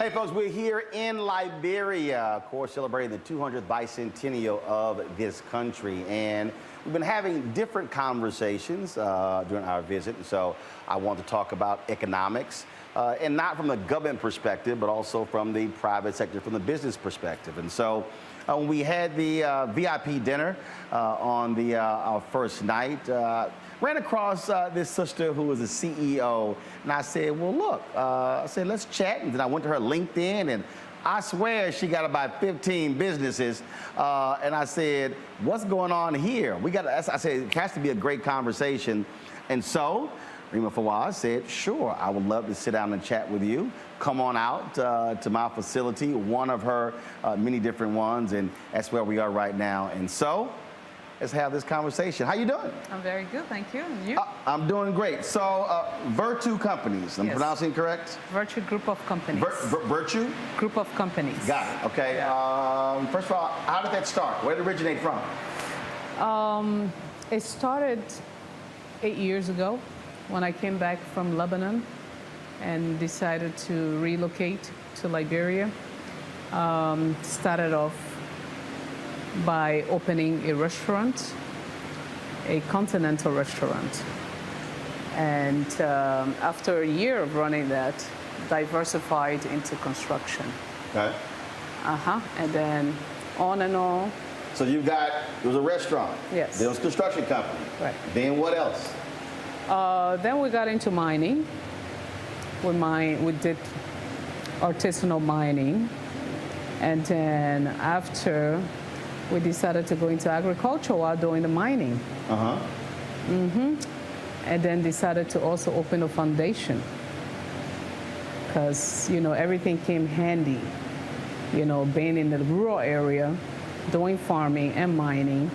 right, folks, we're here in Liberia, of course, celebrating the 200th bicentennial of this country. And we've been having different conversations during our visit. And so I want to talk about economics, and not from the government perspective, but also from the private sector, from the business perspective. And so when we had the VIP dinner on our first night, ran across this sister who was a CEO, and I said, well, look, I said, let's chat. And then I went to her LinkedIn, and I swear she got about 15 businesses. And I said, what's going on here? I said, it has to be a great conversation. And so Rema Fawaz said, sure, I would love to sit down and chat with you. Come on out to my facility, one of her many different ones, and that's where we are right now. And so let's have this conversation. How you doing? I'm very good, thank you. And you? I'm doing great. So, Virtue Companies, I'm pronouncing it correct? Virtue Group of Companies. Virtue? Group of Companies. Got it, okay. Yeah. First of all, how did that start? Where did it originate from? It started 8 years ago when I came back from Lebanon and decided to relocate to Liberia. Started off by opening a restaurant, a continental restaurant. And after a year of running that, diversified into construction. Okay. And then on and on. So it was a restaurant. Yes. There was a construction company. Right. Then what else? Then we got into mining. We did artisanal mining. And then after, we decided to go into agriculture while doing the mining. And then decided to also open a foundation. Because, everything came handy. Being in the rural area, doing farming and mining,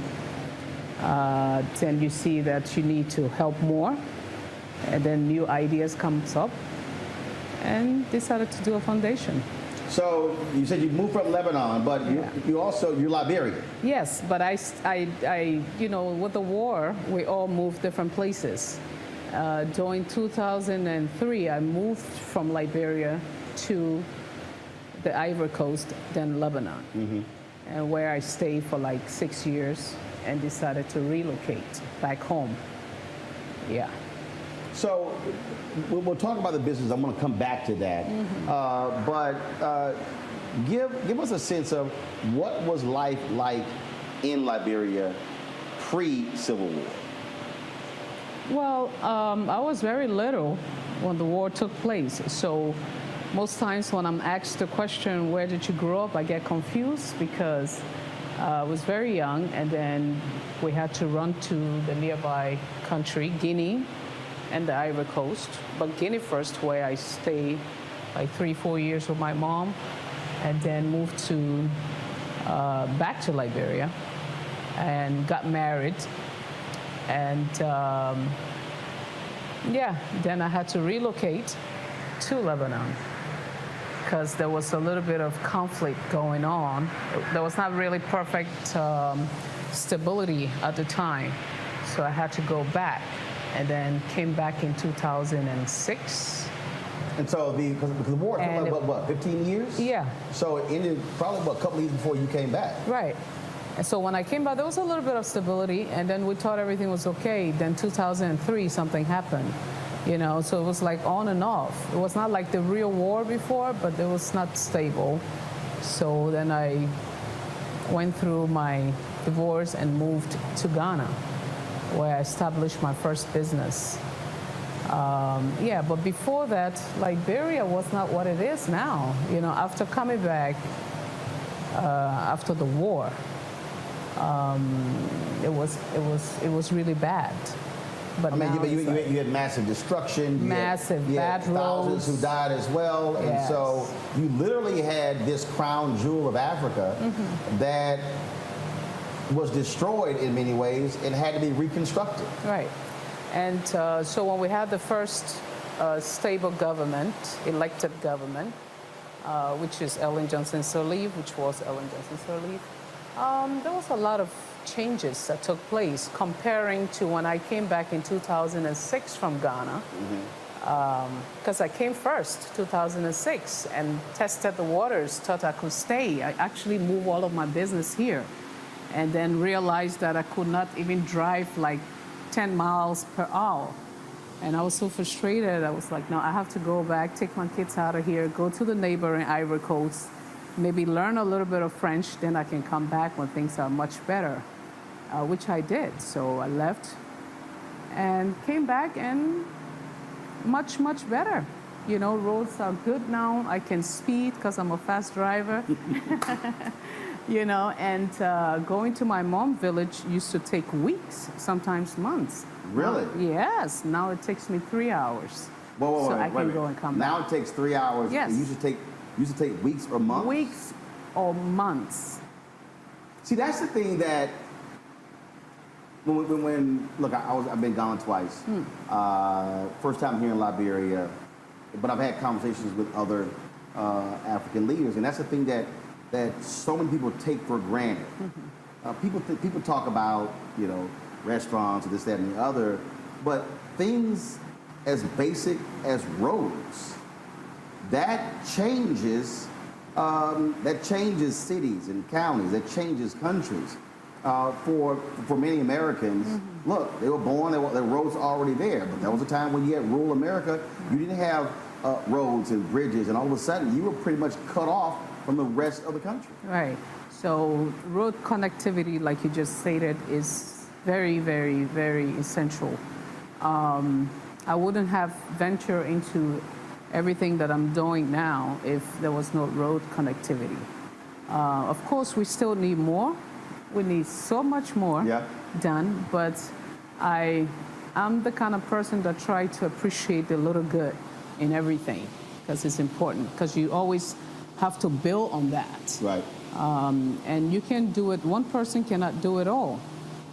then you see that you need to help more. And then new ideas comes up, and decided to do a foundation. So you said you moved from Lebanon, but you're Liberian. Yes, but I with the war, we all moved different places. During 2003, I moved from Liberia to the Ivory Coast, then Lebanon, and where I stayed for like 6 years and decided to relocate back home. Yeah. So we'll talk about the business. I'm going to come back to that. But give us a sense of what was life like in Liberia pre-Civil War? Well, I was very little when the war took place. So most times when I'm asked the question, where did you grow up, I get confused because I was very young, and then we had to run to the nearby country, Guinea, and the Ivory Coast, but Guinea first, where I stayed like 3-4 years with my mom, and then moved to back to Liberia and got married, and then I had to relocate to Lebanon because there was a little bit of conflict going on. There was not really perfect stability at the time, so I had to go back. And then came back in 2006. And so because the war took what, 15 years? Yeah. So it ended probably a couple of years before you came back. Right. And so when I came back, there was a little bit of stability, and then we thought everything was okay. Then 2003, something happened, so it was like on and off. It was not like the real war before, but it was not stable. So then I went through my divorce and moved to Ghana, where I established my first business. But before that, Liberia was not what it is now. After coming back after the war, it was really bad. But you had massive destruction. Bad roads. Thousands who died as well. Yes. And so you literally had this crown jewel of Africa that was destroyed in many ways and had to be reconstructed. Right. And so when we had the first stable government, elected government, which is Ellen Johnson Sirleaf, there was a lot of changes that took place comparing to when I came back in 2006 from Ghana. because I came first, 2006, and tested the waters, thought I could stay. I actually moved all of my business here, and then realized that I could not even drive like 10 miles per hour. And I was so frustrated. I was like, no, I have to go back, take my kids out of here, go to the neighboring Ivory Coast, maybe learn a little bit of French, then I can come back when things are much better, which I did. So I left and came back, and much, much better. You know, roads are good now. I can speed because I'm a fast driver. You know, and going to my mom's village used to take weeks, sometimes months. Really? Yes. Now it takes me 3 hours. Whoa, so I can go and come back. Now it takes 3 hours. Yes. It used to take weeks or months? Weeks or months. See, that's the thing that when look, I've been gone twice. First time here in Liberia, but I've had conversations with other African leaders, and that's the thing that so many people take for granted. People talk about, you know, restaurants, this, that, and the other, but things as basic as roads, that changes cities and counties, that changes countries. For many Americans, look, they were born, their roads are already there, but there was a time when you had rural America, you didn't have roads and bridges, and all of a sudden you were pretty much cut off from the rest of the country. Right. So road connectivity, like you just stated, is very, very, very essential. I wouldn't have ventured into everything that I'm doing now if there was no road connectivity. Of course, we still need more. We need so much more done, but I'm the kind of person that try to appreciate the little good in everything because it's important, because you always have to build on that. Right. And you can do it, one person cannot do it all.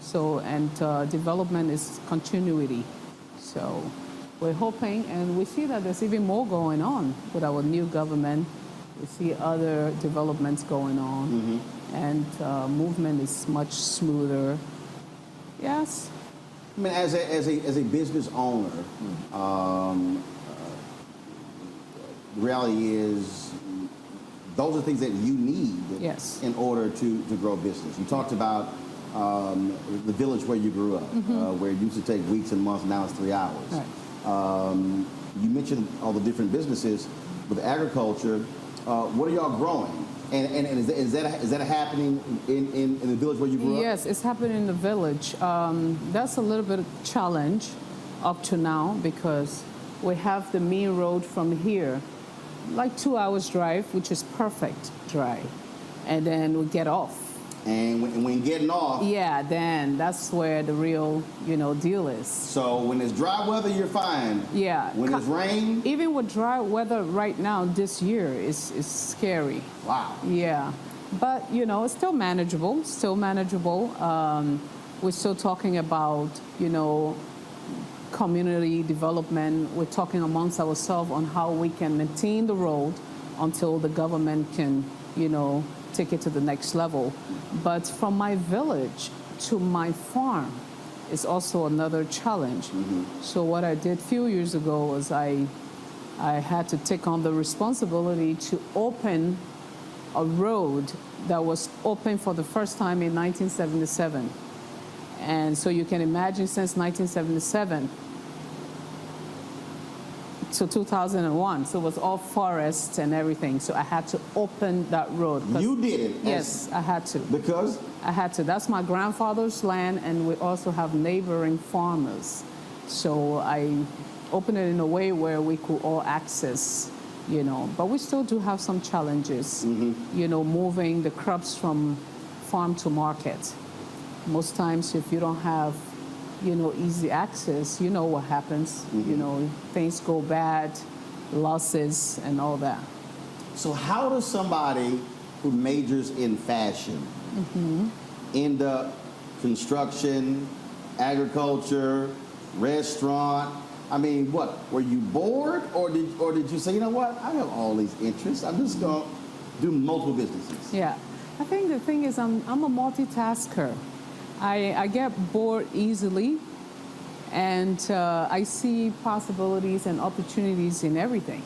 So, and development is continuity. So we're hoping, and we see that there's even more going on with our new government. We see other developments going on, and movement is much smoother. Yes. I mean, as a business owner, the reality is those are things that you need in order to grow business. You talked about the village where you grew up, where it used to take weeks and months, now it's 3 hours. Right. You mentioned all the different businesses with agriculture. What are y'all growing? And is that happening in the village where you grew up? Yes, it's happening in the village. That's a little bit of challenge up to now because we have the main road from here, like 2 hours drive, which is perfect drive, and then we get off. And when getting off, then that's where the real, deal is. So when it's dry weather, you're fine. Yeah. When it's rain, even with dry weather right now this year is scary. Wow. Yeah, but it's still manageable. Still manageable. We're still talking about community development. We're talking amongst ourselves on how we can maintain the road until the government can take it to the next level. But from my village to my farm is also another challenge. So what I did a few years ago was I had to take on the responsibility to open a road that was open for the first time in 1977. And so you can imagine since 1977 to 2001, so it was all forests and everything. So I had to open that road. You did it? Yes, I had to. Because? I had to. That's my grandfather's land, and we also have neighboring farmers. So I opened it in a way where we could all access, but we still do have some challenges, moving the crops from farm to market. Most times if you don't have easy access, what happens. Things go bad, losses and all that. So how does somebody who majors in fashion end up construction, agriculture, restaurant? I mean, what, were you bored or did you say, I have all these interests, I'm just going to do multiple businesses? Yeah, I think the thing is I'm a multitasker. I get bored easily, And I see possibilities and opportunities in everything.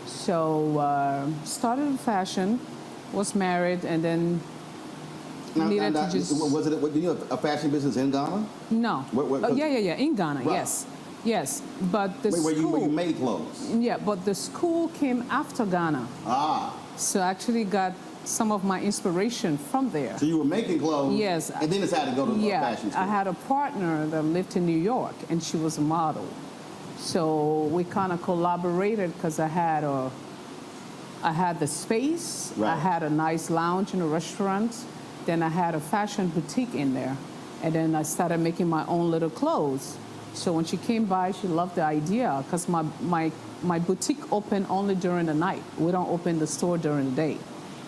So started in fashion, was married, and then needed to just... Was it a fashion business in Ghana? No. Yeah, in Ghana, right. Yes. Yes, but the where school... Where you made clothes? Yeah, but the school came after Ghana. Ah. So I actually got some of my inspiration from there. So you were making clothes, yes, and then decided to go to a fashion school. I had a partner that lived in New York, and she was a model. So we kind of collaborated because I had the space, right. I had a nice lounge in a restaurant, then I had a fashion boutique in there, and then I started making my own little clothes. So when she came by, she loved the idea because my boutique opened only during the night. We don't open the store during the day.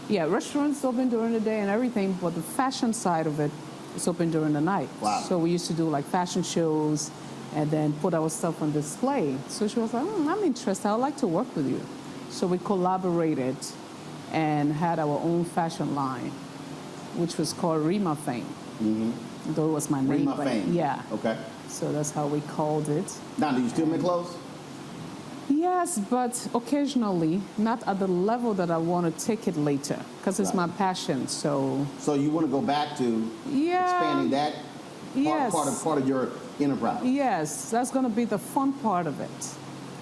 Yeah, restaurants open during the day and everything, but the fashion side of it is open during the night. Wow. So we used to do like fashion shows and then put our stuff on display. So she was like, I'm interested. I'd like to work with you. So we collaborated and had our own fashion line, which was called Rema Fame. Mm-hmm. Though it was my name. Rema Fame. Yeah. Okay. So that's how we called it. Now, do you still make clothes? Yes, but occasionally, not at the level that I want to take it later, because it's my passion. So you want to go back to expanding that part of your enterprise? Yes, that's going to be the fun part of it.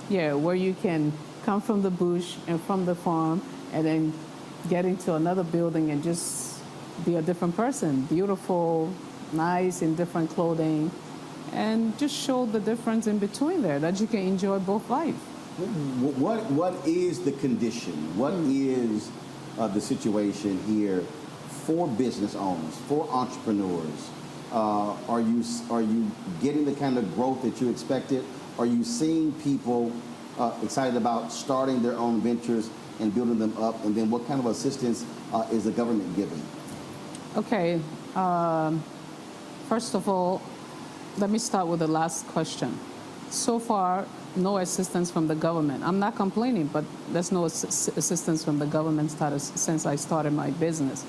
Yeah, where you can come from the bush and from the farm, and then get into another building and just be a different person, beautiful, nice in different clothing, and just show the difference in between there, that you can enjoy both lives. What is the condition? What is the situation here for business owners, for entrepreneurs? Are you getting the kind of growth that you expected? Are you seeing people excited about starting their own ventures and building them up? And then what kind of assistance is the government giving? Okay. First of all, let me start with the last question. So far, no assistance from the government. I'm not complaining, but there's no assistance from the government since I started my business.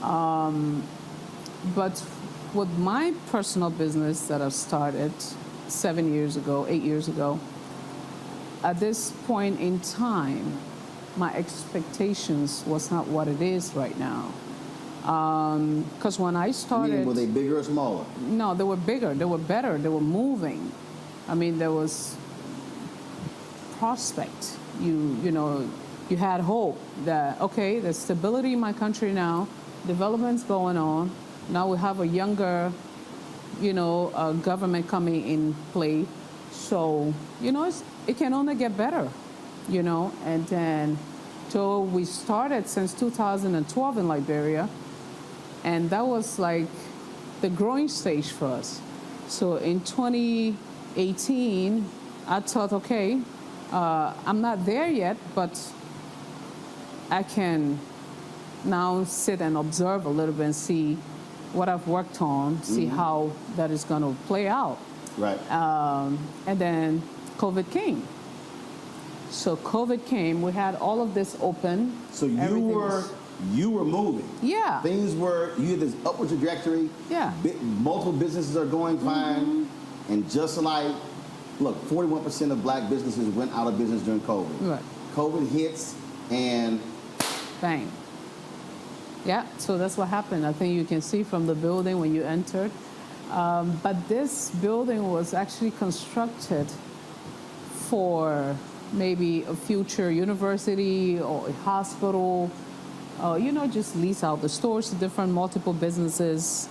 But with my personal business that I've started 7 years ago, 8 years ago, at this point in time, my expectations was not what it is right now. Because when I started... You mean, were they bigger or smaller? No, they were bigger, they were better, they were moving. I mean, there was prospect. You had hope that, okay, there's stability in my country now, development's going on. Now we have a younger, government coming in play. So, it can only get better, And then, so we started since 2012 in Liberia, and that was like the growing stage for us. So in 2018, I thought, okay, I'm not there yet, but I can now sit and observe a little bit and see what I've worked on, see how that is going to play out. Right. And then COVID came. So COVID came, we had all of this open. So you were moving. Yeah. You had this upward trajectory. Yeah. Multiple businesses are going fine. And just like, look, 41% of black businesses went out of business during COVID. Right. COVID hits and... Bang. Yeah, so that's what happened. I think you can see from the building when you entered. But this building was actually constructed for maybe a future university or a hospital, just lease out the stores to different multiple businesses.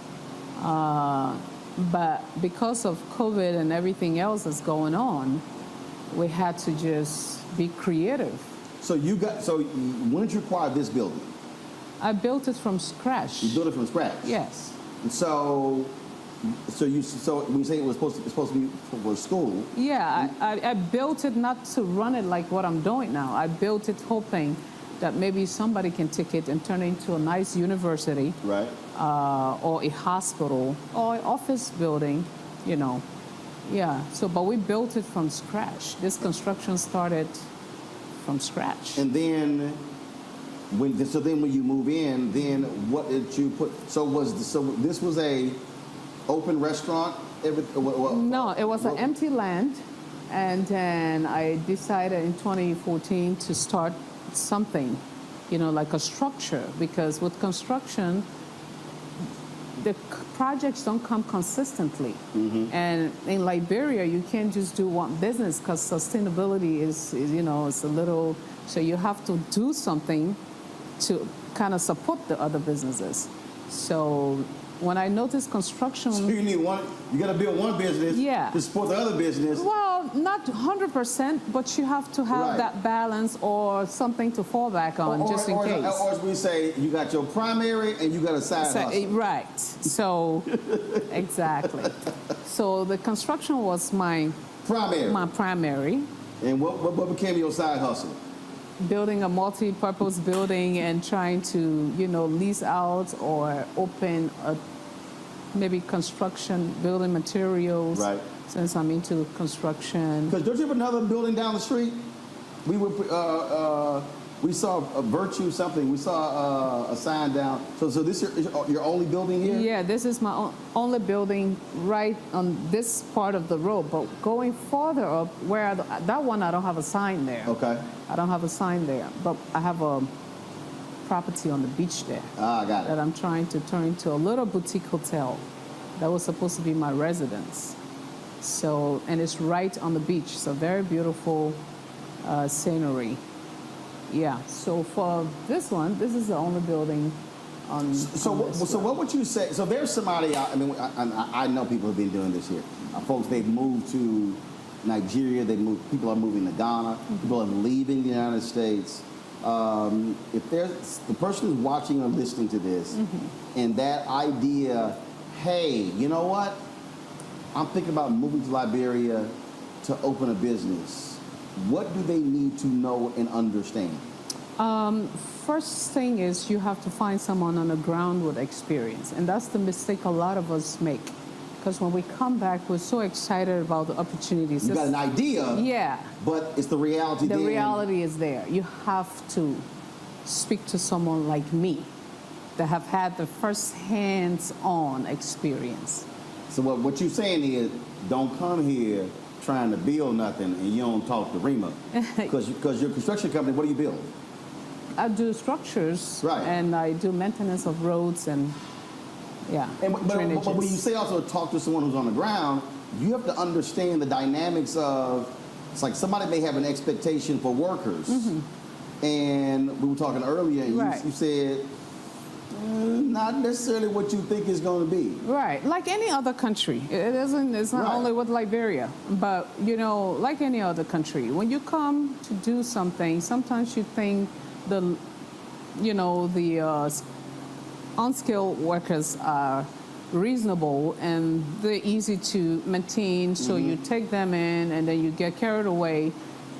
But because of COVID and everything else that's going on, we had to just be creative. So when did you acquire this building? I built it from scratch. You built it from scratch? Yes. And so when you say it was supposed to be for school? Yeah, I built it not to run it like what I'm doing now. I built it hoping that maybe somebody can take it and turn it into a nice university. Right. Or a hospital or an office building, Yeah, but we built it from scratch. This construction started from scratch. And then when you move in, then what did you put? So this was a open restaurant No, it was an empty land, and then I decided in 2014 to start something, like a structure, because with construction, the projects don't come consistently. And in Liberia, you can't just do one business because sustainability is it's a little, so you have to do something to kind of support the other businesses. So when I noticed construction... So you got to build one business to support the other business. Well, not 100%, but you have to have that balance or something to fall back on just in case. Or as we say, you got your primary and you got a side hustle. Right. So, exactly. So the construction was my primary. And what became your side hustle? Building a multi-purpose building and trying to, lease out or open maybe construction, building materials. Right. Since I'm into construction. Because don't you have another building down the street? We saw a Virtue something. We saw a sign down. So this is your only building here? Yeah, this is my only building right on this part of the road. But going further up, that one I don't have a sign there. Okay. I don't have a sign there, but I have a property on the beach there. Ah, I got it. That I'm trying to turn into a little boutique hotel. That was supposed to be my residence. So, and it's right on the beach. So very beautiful scenery. Yeah. So for this one, this is the only building on. So what would you say? So there's somebody out. I mean, I know people have been doing this here. Folks, they've moved to Nigeria. People are moving to Ghana. People are leaving the United States. If there's the person who's watching or listening to this, and that idea, hey, you know what? I'm thinking about moving to Liberia to open a business. What do they need to know and understand? First thing is you have to find someone on the ground with experience. And that's the mistake a lot of us make. Because when we come back, we're so excited about the opportunities. You got an idea, yeah, but it's the reality there. The reality is there. You have to speak to someone like me that have had the first hands-on experience. So what you're saying is, don't come here trying to build nothing and you don't talk to Rema. Because your construction company, what do you build? I do structures, right, and I do maintenance of roads and, but when you say also talk to someone who's on the ground, you have to understand the dynamics of, it's like somebody may have an expectation for workers. And we were talking earlier, and you said, not necessarily what you think it's going to be. Right, like any other country. It's not only with Liberia, but, like any other country. When you come to do something, sometimes you think the unskilled workers are reasonable and they're easy to maintain, so you take them in and then you get carried away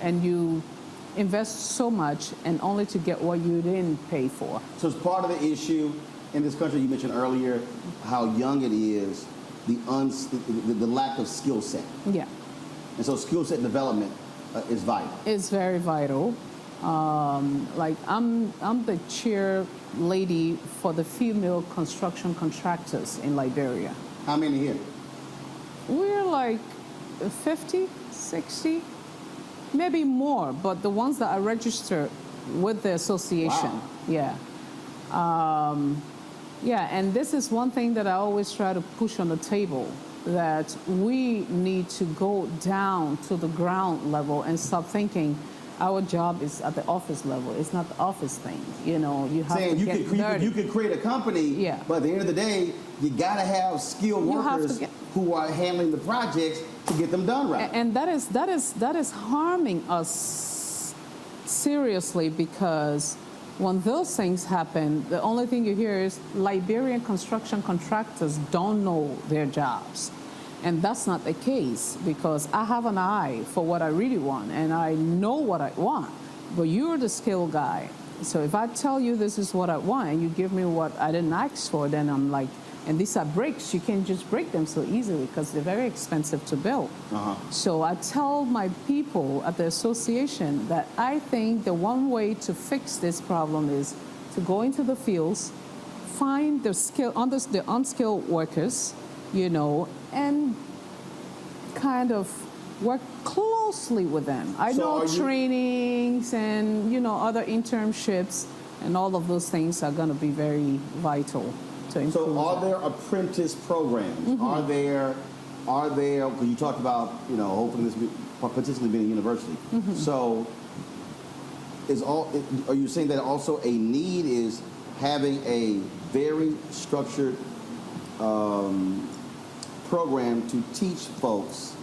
and you invest so much and only to get what you didn't pay for. So it's part of the issue in this country. You mentioned earlier how young it is, the lack of skill set. Yeah. And so skill set development is vital. It's very vital. Like I'm the chair lady for the female construction contractors in Liberia. How many here? We're like 50, 60. Maybe more, but the ones that are registered with the association. Wow. Yeah. And this is one thing that I always try to push on the table, that we need to go down to the ground level and stop thinking our job is at the office level. It's not the office thing. You have to get dirty. You could create a company, but at the end of the day, you got to have skilled workers who are handling the projects to get them done right. And that is harming us seriously, because when those things happen, the only thing you hear is Liberian construction contractors don't know their jobs. And that's not the case, because I have an eye for what I really want, and I know what I want. But you're the skill guy. So if I tell you this is what I want, and you give me what I didn't ask for, then I'm like, and these are bricks, you can't just break them so easily because they're very expensive to build. So I tell my people at the association that I think the one way to fix this problem is to go into the fields, find the unskilled workers, and kind of work closely with them. I So know are you- trainings and, you know, other internships and all of those things are going to be very vital to improve. So are that. there apprentice programs? Are there, because you talked about, you know, hopefully this potentially being a university. So are you saying that also a need is having a very structured program to teach folks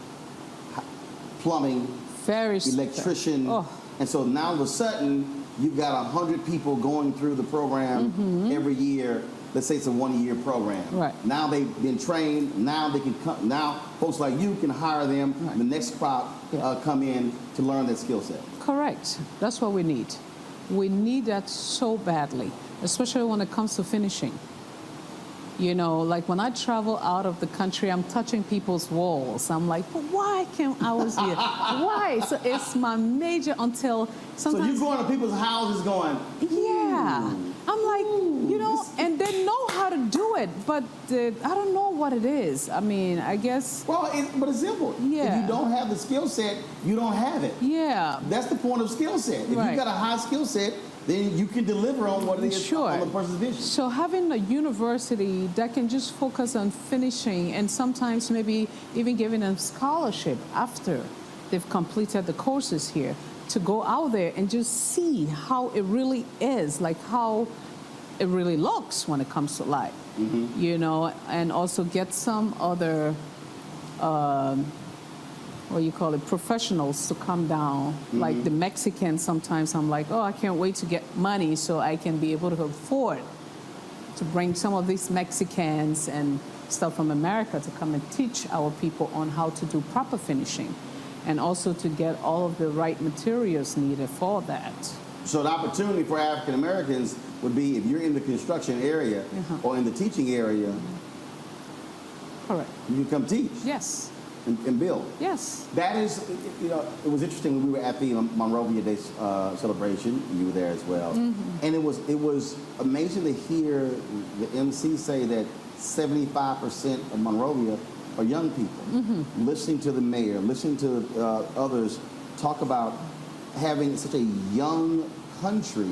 plumbing, Very electrician, Oh. and so now all of a sudden you've got 100 people going through the program every year. Let's say it's a 1-year program. Right. Now they've been trained. Now they can come. Now folks like you can hire them. Right. The next crop come in to learn that skill set. Correct. That's what we need. We need that so badly, especially when it comes to finishing. You know, like when I travel out of the country, I'm touching people's walls. I'm like, but why can't I was here? Why? So it's my major until So sometimes. you going to people's houses going, Yeah. I'm like, you know, and they know how to do it, but I don't know what it is. I mean, I guess, well, but it's simple. If Yeah. you don't have the skill set, you don't have it. yeah. That's the point of skill set. If Right. you've got a high skill set, then you can deliver on what it is Sure. on the person's vision. So having a university that can just focus on finishing and sometimes maybe even giving them scholarship after they've completed the courses here to go out there and just see how it really is, like how it really looks when it comes to life, you know, and also get some other what you call it, professionals to come down. Like the Mexicans, sometimes I'm like, oh, I can't wait to get money so I can be able to afford to bring some of these Mexicans and stuff from America to come and teach our people on how to do proper finishing and also to get all of the right materials needed for that. So the opportunity for African Americans would be if you're in the construction area or in the teaching area, Correct. you can come teach Yes. and build. Yes. That is, you know, it was interesting when we were at the Monrovia Day celebration. You were there as well, and it was amazing to hear the MC say that 75% of Monrovia are young people. Listening to the mayor, listening to others talk about having such a young country,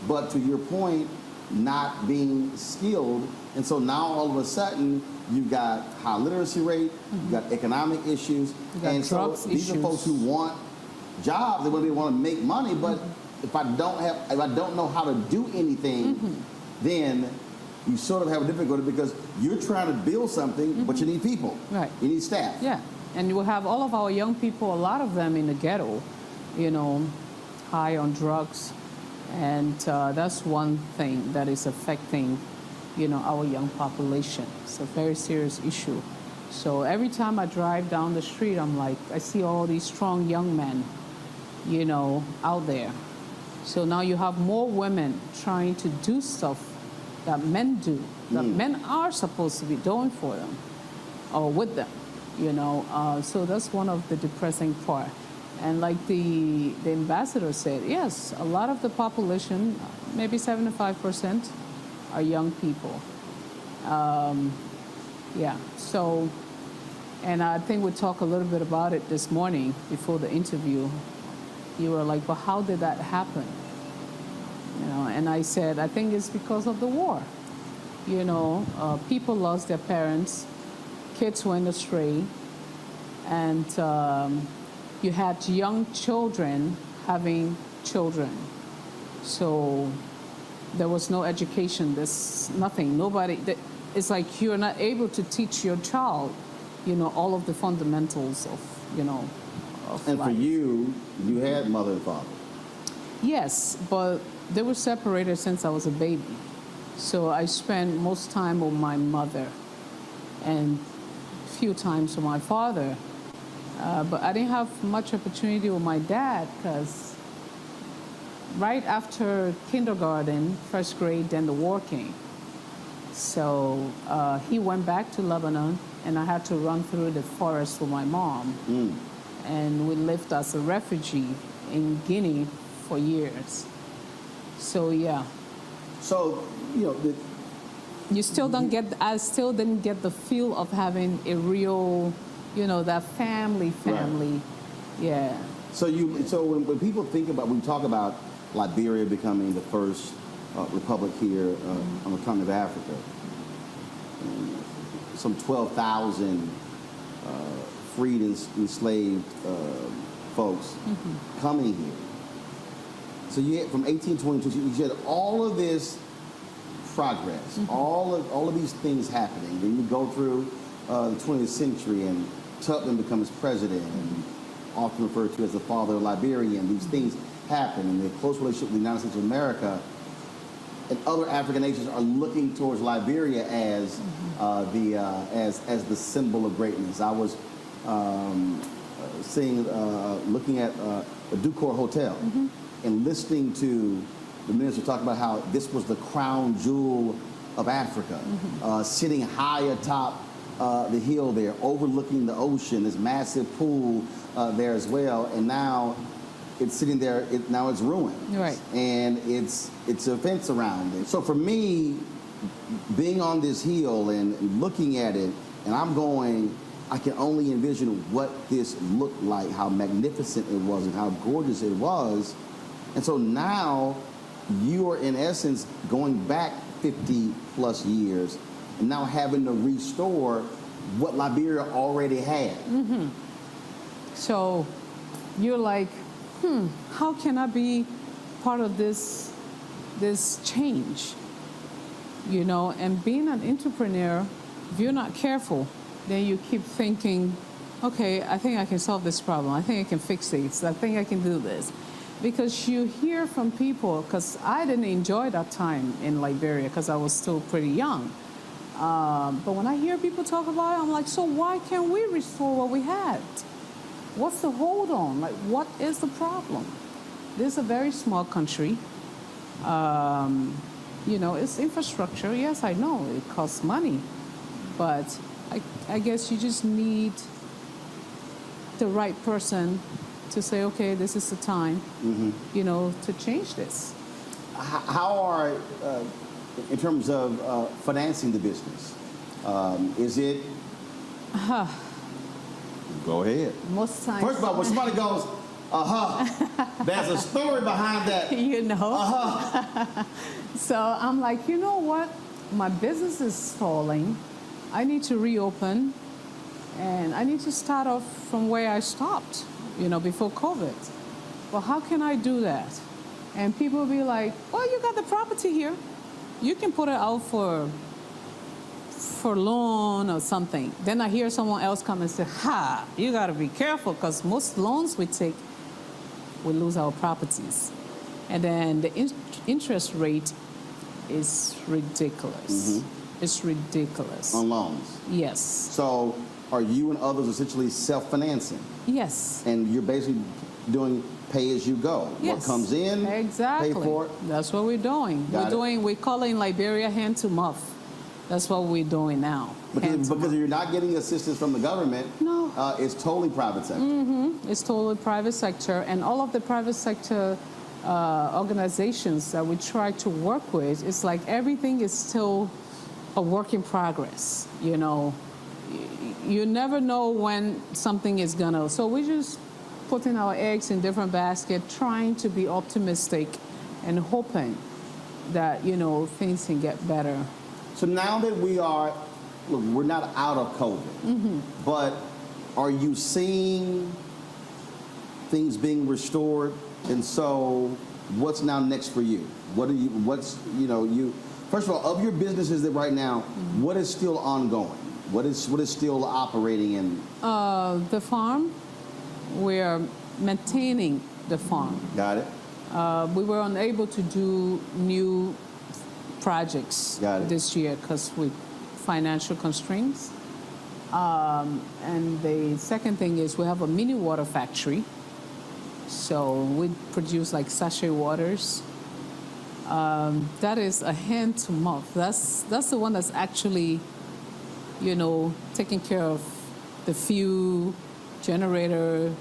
but to your point, not being skilled, and so now all of a sudden you've got high literacy rate, you've got economic issues, got and so drugs these are issues. folks who want jobs, they want to make money, but if I don't know how to do anything, then you sort of have a difficulty because you're trying to build something, but you need people, Right. You need staff. Yeah. And you will have all of our young people, a lot of them in the ghetto, you know, high on drugs. And that's one thing that is affecting, you know, our young population. It's a very serious issue. So every time I drive down the street, I'm like, I see all these strong young men, you know, out there. So now you have more women trying to do stuff that men do, that men are supposed to be doing for them or with them, you know. So that's one of the depressing part. And like the ambassador said, yes, a lot of the population, maybe 75%, are young people. Yeah, so, and I think we talked a little bit about it this morning before the interview. You were like, well, how did that happen? You know, and I said, I think it's because of the war. You know, people lost their parents, kids went astray, and you had young children having children. So there was no education, there's nothing, nobody, it's like you're not able to teach your child, you know, all of the fundamentals of, you know, of And life. for you, you had mother and father. Yes, but they were separated since I was a baby. So I spent most time with my mother and a few times with my father. But I didn't have much opportunity with my dad because right after kindergarten, first grade, then the war came. So he went back to Lebanon and I had to run through the forest with my mom. And we lived as a refugee in Guinea for years. So yeah. So, you know, You still don't get, I still didn't get the feel of having a real that family. Right. Yeah. So when people think about, when we talk about Liberia becoming the first republic here on the continent of Africa, some 12,000 freed and enslaved folks coming here. So you had, from 1822, you had all of this progress, all of these things happening. Then you go through the 20th century, and Tubman becomes president, and often referred to as the father of Liberia. And these things happen, and the close relationship with the United States of America and other African nations are looking towards Liberia as as the symbol of greatness. I was looking at the Ducor Hotel and listening to the minister talk about how this was the crown jewel of Africa, sitting high atop the hill there, overlooking the ocean, this massive pool there as well, and now it's sitting there. Now it's ruined, right? And it's a fence around it. So for me, being on this hill and looking at it, and I'm going, I can only envision what this looked like, how magnificent it was, and how gorgeous it was. And so now you are in essence going back 50 plus years and now having to restore what Liberia already had. So you're like, how can I be part of this change? And being an entrepreneur, if you're not careful, then you keep thinking, okay, I think I can solve this problem. I think I can fix this. I think I can do this. Because you hear from people, because I didn't enjoy that time in Liberia because I was still pretty young. But when I hear people talk about it, I'm like, so why can't we restore what we had? What's the hold on? Like, what is the problem? This is a very small country. It's infrastructure. Yes, I know it costs money. But I guess you just need the right person to say, okay, this is the time, to change this. How are, in terms of financing the business, is it? Go ahead. Most times. First of all, when somebody goes, there's a story behind that. So I'm like, you know what? My business is stalling. I need to reopen, and I need to start off from where I stopped, before COVID. Well, how can I do that? And people will be like, well, you got the property here. You can put it out for loan or something. Then I hear someone else come and say, you got to be careful, because most loans we take, we lose our properties. And then the interest rate is ridiculous. It's ridiculous. On loans? Yes. So are you and others essentially self-financing? Yes. And you're basically doing pay as you go. Yes. What comes in, exactly. pay for it? That's what we're doing. We call it in Liberia hand to mouth. That's what we're doing now. Because you're not getting assistance from the government. No. It's totally private sector. It's totally private sector, and all of the private sector organizations that we try to work with, it's like everything is still a work in progress. You never know when something is gonna. So we just putting our eggs in different baskets, trying to be optimistic and hoping that things can get better. So now that we're not out of COVID, but are you seeing things being restored? And so what's now next for you? First of all, of your businesses that right now, what is still ongoing? What is still operating in? The farm, we're maintaining the farm. Got it. We were unable to do new projects this year because with financial constraints. And the second thing is we have a mini water factory. So we produce like sachet waters. That is a hand to mouth. That's the one that's actually, taking care of the fuel, generator,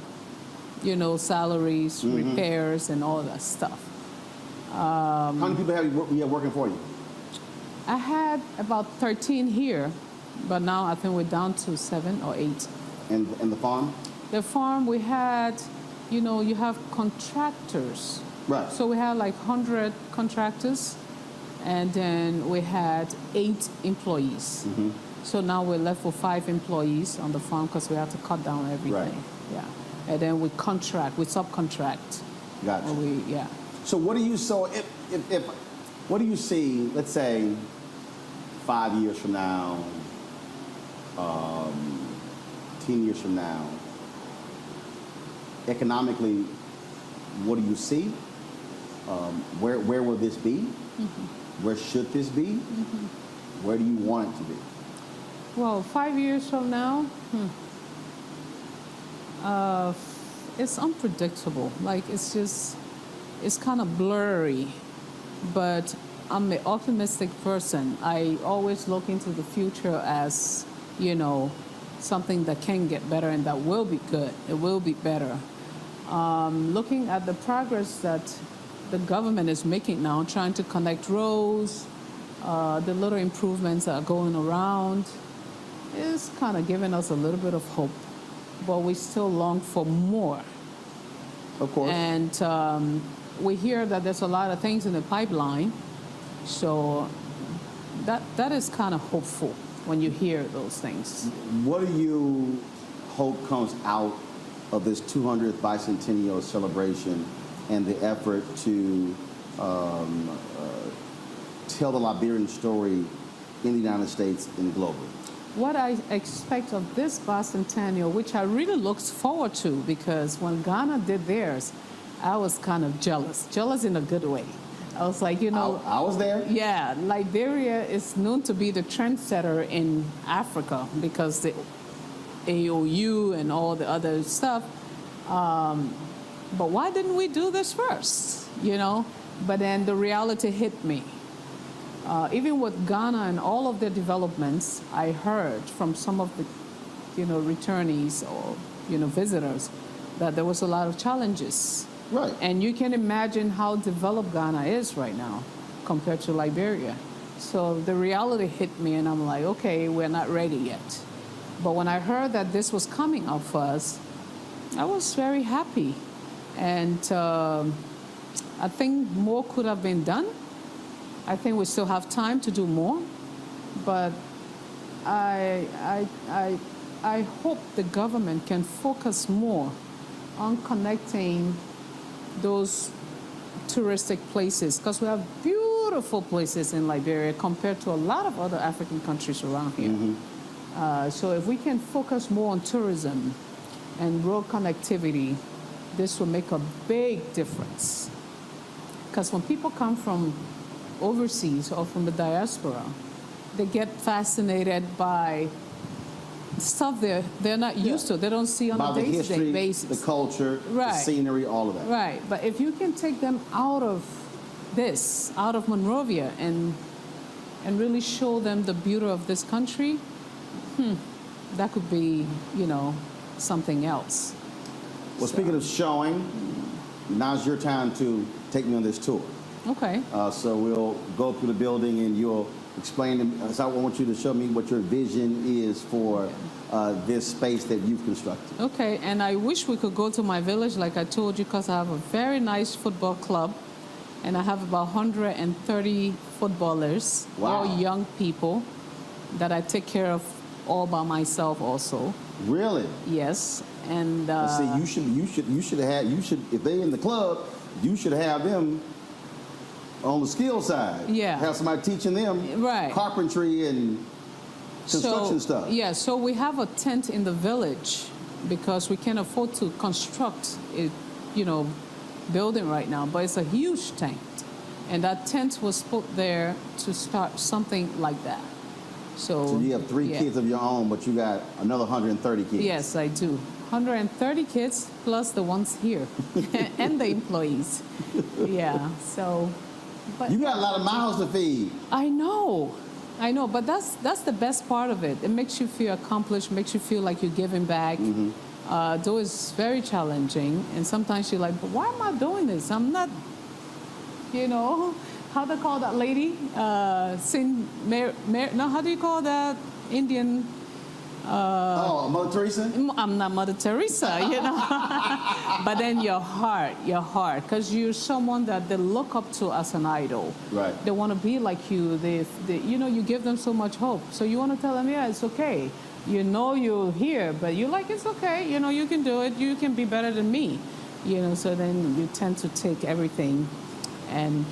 salaries, repairs, and all that stuff. How many people have you working for you? I had about 13 here, but now I think we're down to 7 or 8. And the farm? The farm, we had, you have contractors. Right. So we had like 100 contractors, and then we had 8 employees. So now we're left with 5 employees on the farm because we have to cut down everything. Right. Yeah. And then we subcontract. Gotcha. Yeah. So what do you what do you see? Let's say 5 years from now, 10 years from now. Economically, what do you see? Where will this be? Where should this be? Where do you want it to be? Well, 5 years from now, it's unpredictable. Like, it's kind of blurry. But I'm an optimistic person. I always look into the future as, something that can get better and that will be good. It will be better. Looking at the progress that the government is making now, trying to connect roads, the little improvements that are going around, is kind of giving us a little bit of hope. But we still long for more. Of course. And we hear that there's a lot of things in the pipeline. So that is kind of hopeful when you hear those things. What do you hope comes out of this 200th bicentennial celebration and the effort to tell the Liberian story in the United States and globally? What I expect of this bicentennial, which I really looked forward to, because when Ghana did theirs, I was kind of jealous in a good way. I was like, I was there. Yeah, Liberia is known to be the trendsetter in Africa because the AOU and all the other stuff. But why didn't we do this first? But then the reality hit me. Even with Ghana and all of their developments, I heard from some of the, returnees or, visitors that there was a lot of challenges. Right. And you can imagine how developed Ghana is right now compared to Liberia. So the reality hit me, and I'm like, okay, we're not ready yet. But when I heard that this was coming up for us, I was very happy. And I think more could have been done. I think we still have time to do more. But I hope the government can focus more on connecting those touristic places, because we have beautiful places in Liberia compared to a lot of other African countries around here. So if we can focus more on tourism and road connectivity, this will make a big difference. Because when people come from overseas or from the diaspora, they get fascinated by stuff they're not used to. They don't see on a day-to-day basis. The culture, the scenery, all of that. Right. But if you can take them out of Monrovia, and really show them the beauty of this country, that could be, something else. Well, speaking of showing, now's your time to take me on this tour. Okay. So we'll go through the building and you'll explain. So I want you to show me what your vision is for this space that you've constructed. Okay, and I wish we could go to my village, like I told you, because I have a very nice football club, and I have about 130 footballers, all young people, that I take care of all by myself also. Really? Yes, and see, you should if they're in the club, you should have them on the skill side. Yeah. Have somebody teaching them carpentry and construction stuff. Yeah, so we have a tent in the village because we can't afford to construct a, building right now, but it's a huge tent. And that tent was put there to start something like that. So you have 3 kids of your own, but you got another 130 kids. Yes, I do. 130 kids plus the ones here and the employees. Yeah, so. But you got a lot of mouths to feed. I know, but that's the best part of it. It makes you feel accomplished, makes you feel like you're giving back. Though it's very challenging, and sometimes you're like, but why am I doing this? I'm not, how they call that lady? How do you call that Indian? Oh, Mother Teresa? I'm not Mother Teresa, you know. But then your heart, because you're someone that they look up to as an idol. Right. They want to be like you. You know, you give them so much hope. So you want to tell them, yeah, it's okay. You know you're here, but you're like, it's okay. You know, you can do it. You can be better than me. You know, so then you tend to take everything and,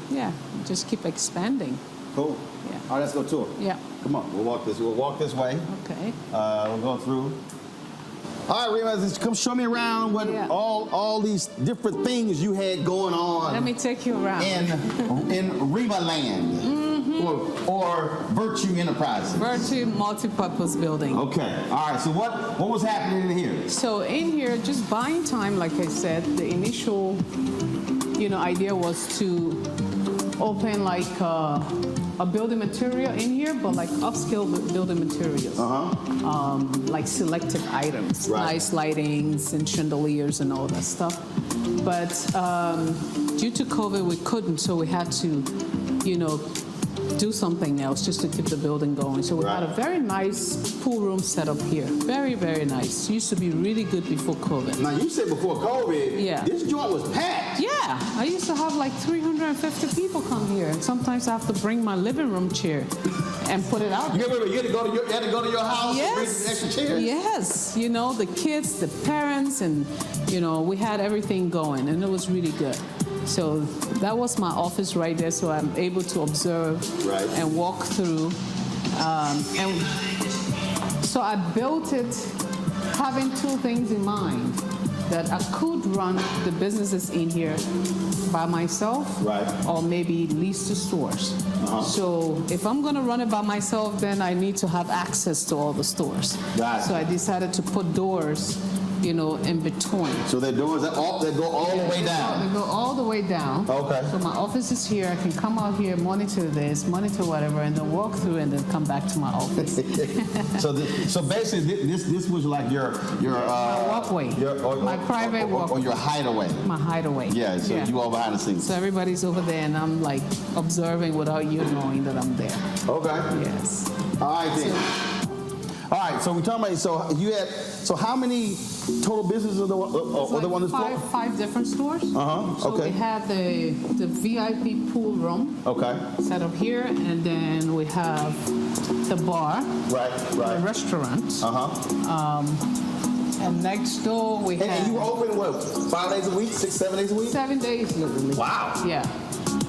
yeah, just keep expanding. Cool. Yeah. All right, let's go tour. Yeah. Come on, we'll walk this way. Okay. We'll go through. All right, Rema, come show me around what all these different things you had going on. Let me take you around. In Rema Land. Mm-hmm. or Virtue Enterprises. Virtue Multipurpose Building. Okay. All right. So what was happening in here? So in here, just buying time, like I said, the initial, idea was to open like a building material in here, but like upscale building materials. Like selected items, nice lightings and chandeliers and all that stuff. But due to COVID, we couldn't, so we had to, do something else just to keep the building going. So we had a very nice pool room set up here. Very, very nice. Used to be really good before COVID. Now, you said before COVID, this joint was packed. Yeah, I used to have like 350 people come here. And sometimes I have to bring my living room chair and put it out. You had to go to your house and bring some extra chairs? Yes. The kids, the parents, and, we had everything going, and it was really good. So that was my office right there, so I'm able to observe and walk through. And so I built it having two things in mind, that I could run the businesses in here by myself or maybe lease to stores. So if I'm going to run it by myself, then I need to have access to all the stores. So I decided to put doors in between. So the doors that go all the way down? They go all the way down. Okay. So my office is here. I can come out here, monitor this, monitor whatever, and then walk through and then come back to my office. So basically, this was like your my walkway, my private walkway. Or your hideaway. My hideaway. Yeah, so you all behind the scenes. So everybody's over there, and I'm like observing without you knowing that I'm there. Okay. Yes. All right, then. All right, so we're talking about, so how many total businesses are there on this floor? Five different stores. So we have the VIP pool room. Set up here, and then we have the bar. The restaurant. And next door we have. And you open what? 5 days a week? 6, 7 days a week? 7 days, literally. Wow. Yeah.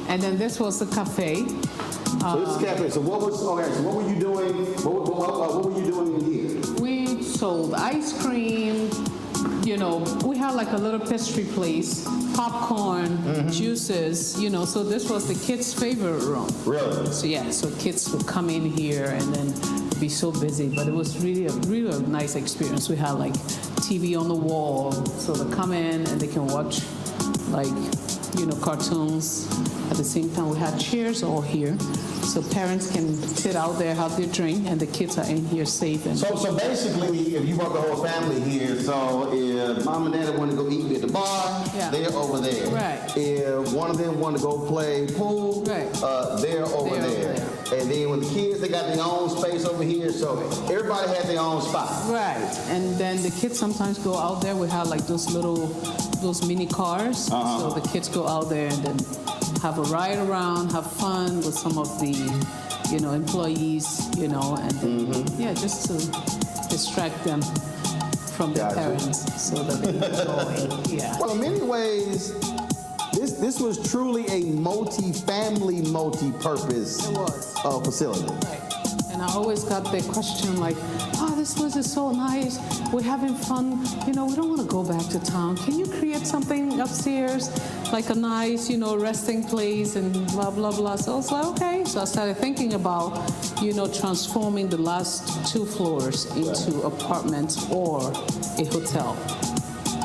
And then this was the cafe. So this is cafe. So what were you doing? What were you doing in here? We sold ice cream. We had like a little pastry place, popcorn, juices. So this was the kids' favorite room. Really? So kids would come in here and then be so busy, but it was really a nice experience. We had like TV on the wall, so they come in and they can watch like cartoons. At the same time, we had chairs all here, so parents can sit out there, have their drink, and the kids are in here safe. And so basically, if you brought the whole family here, so if mom and dad want to go eat at the bar, they're over there. Right. If one of them want to go play pool, they're over there. And then with the kids, they got their own space over here, so everybody has their own spot. Right. And then the kids sometimes go out there. We have like those mini cars, so the kids go out there and then have a ride around, have fun with some of the, employees, and just to distract them from their parents so that they enjoy. Well, in many ways, this was truly a multi-family, multi-purpose facility. Right. And I always got the question like, this place is so nice. We're having fun. We don't want to go back to town. Can you create something upstairs, like a nice, resting place and blah, blah, blah. So I was like, okay. So I started thinking about, transforming the last 2 floors into apartments or a hotel.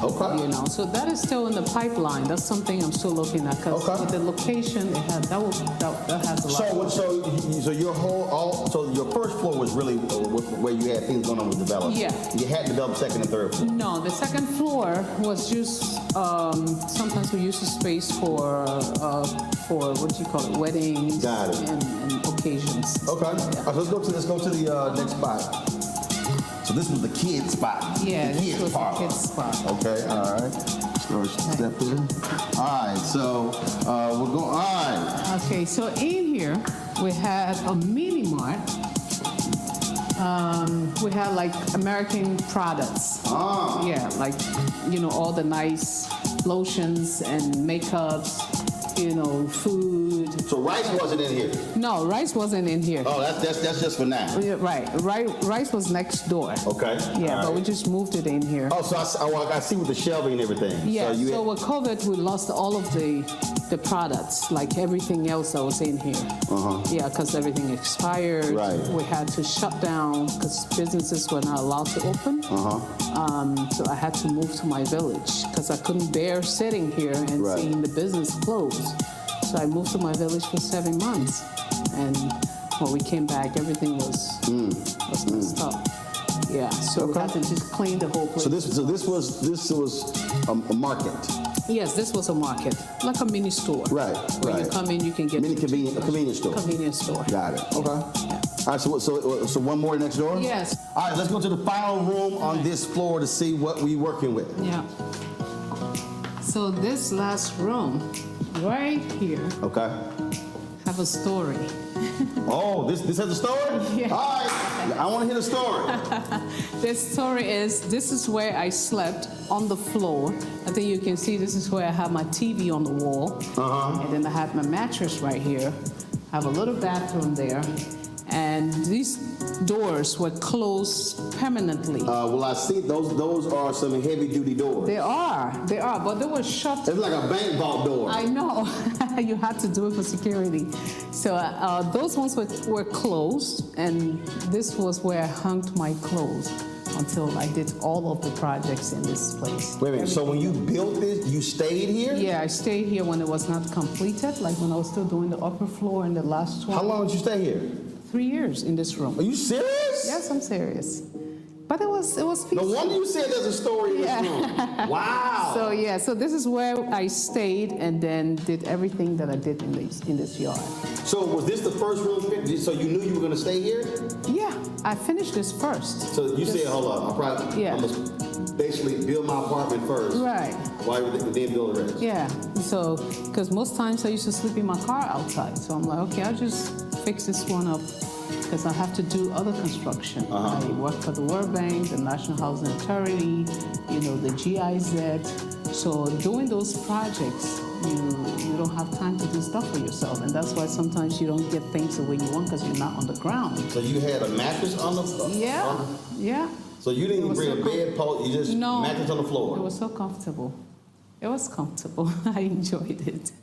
Okay. So that is still in the pipeline. That's something I'm still looking at because with the location it had, that has a lot. So your first floor was really where you had things going on with development. Yeah. You had developed second and third floor. No, the second floor was just sometimes we use the space for what do you call it, weddings and occasions. Okay. Yeah. Let's go to the next spot. So this was the kid spot. Yeah, the this kid was parlor. the kids spot. Okay, all right. Step in. All right, so we'll go. All right. Okay, so in here we had a mini mart. We had like American products. Ah. Yeah, like, you know, all the nice lotions and makeups, you know, food. So rice wasn't in here. No, rice wasn't in here. Oh, that's just for now. Yeah, right. Rice was next door. Okay. Yeah, all but we right. just moved it in here. Oh, so I see with the shelving and everything. Yeah, So, so with COVID, we lost all of the products, like everything else that was in here. Uh-huh. Yeah, because everything expired. Right. We had to shut down because businesses were not allowed to open. So I had to move to my village because I couldn't bear sitting here and Right. seeing the business close. So I moved to my village for 7 months. And when we came back, everything was messed up. Yeah, so we had to just clean the whole place. So this was a market. Yes, this was a market, like a mini store. Right, Where right. you come in, you can get A convenience store. convenience store. Got it. Okay. Yeah. All right. So one more next door. Yes. All right. Let's go to the final room on this floor to see what we're working with. Yeah. So this last room, right here, Okay. have a story. Oh, this has a story. Yeah. All right. I want to hear the story. This story is, this is where I slept on the floor. I think you can see this is where I have my TV on the wall. And then I have my mattress right here. I have a little bathroom there. And these doors were closed permanently. Well, I see those are some heavy duty doors. They are, but they were shut. It's like a bank vault door. I know. You had to do it for security. So those ones were closed, and this was where I hung my clothes until I did all of the projects in this place. Wait a minute. So when you built this, you stayed here? Yeah, I stayed here when it was not completed, like when I was still doing the upper floor and the last one. How long did you stay here? 3 years in this room. Are you serious? Yes, I'm serious. But it was peaceful. No wonder you said there's a story in this room. Wow. So this is where I stayed and then did everything that I did in this yard. So was this the first room? So you knew you were going to stay here? Yeah, I finished this first. So you said, hold up, I'm Yeah. going to basically build my apartment first. Right. While you then build the rest. Yeah. So, because most times I used to sleep in my car outside. So I'm like, okay, I'll just fix this one up because I have to do other construction. I work for the World Bank, the National Housing Authority, you know, the GIZ. So doing those projects, you don't have time to do stuff for yourself. And that's why sometimes you don't get things the way you want because you're not on the ground. So you had a mattress on the floor? Yeah. Yeah. So you didn't even bring a bed post, you just mattress on the floor? It was so comfortable. It was comfortable. I enjoyed it.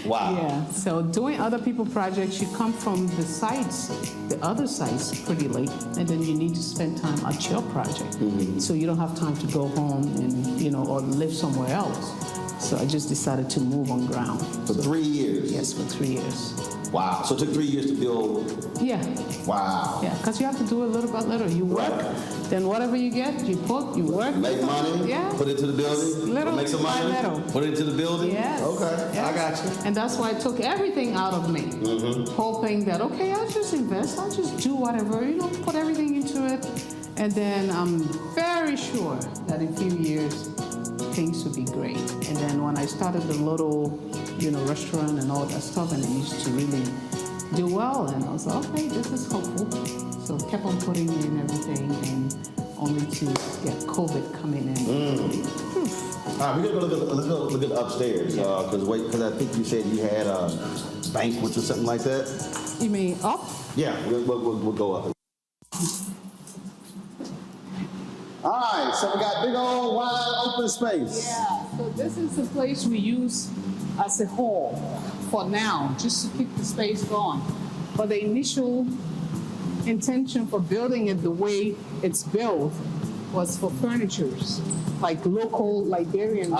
Wow. Yeah. So doing other people projects, you come from the sites, the other sites pretty late, and then you need to spend time at your project. So you don't have time to go home and, you know, or live somewhere else. So I just decided to move on ground. For 3 years? Yes, for 3 years. Wow. So it took 3 years to build. Yeah. Wow. Yeah, because you have to do it little by little. You work, then whatever you get, you put, you work. Make money, Yeah. put it to the building, Little make some by money, little. put it into the building. Yes. Okay, Yes. I got you. And that's why I took everything out of me, hoping that, okay, I'll just invest, I'll just do whatever, you know, put everything into it. And then I'm very sure that in a few years, things would be great. And then when I started the little, you know, restaurant and all that stuff, and it used to really do well, and I was like, okay, this is hopeful. So kept on putting in everything, and only to get COVID coming in. All right, we're gonna let's go look at upstairs, because I think you said you had banquets or something like that. You mean up? Yeah, we'll go up. All right, so we got big old wide open space. Yeah, so this is the place we use as a hall for now, just to keep the space going. But the initial intention for building it the way it's built was for furnitures, like local Liberian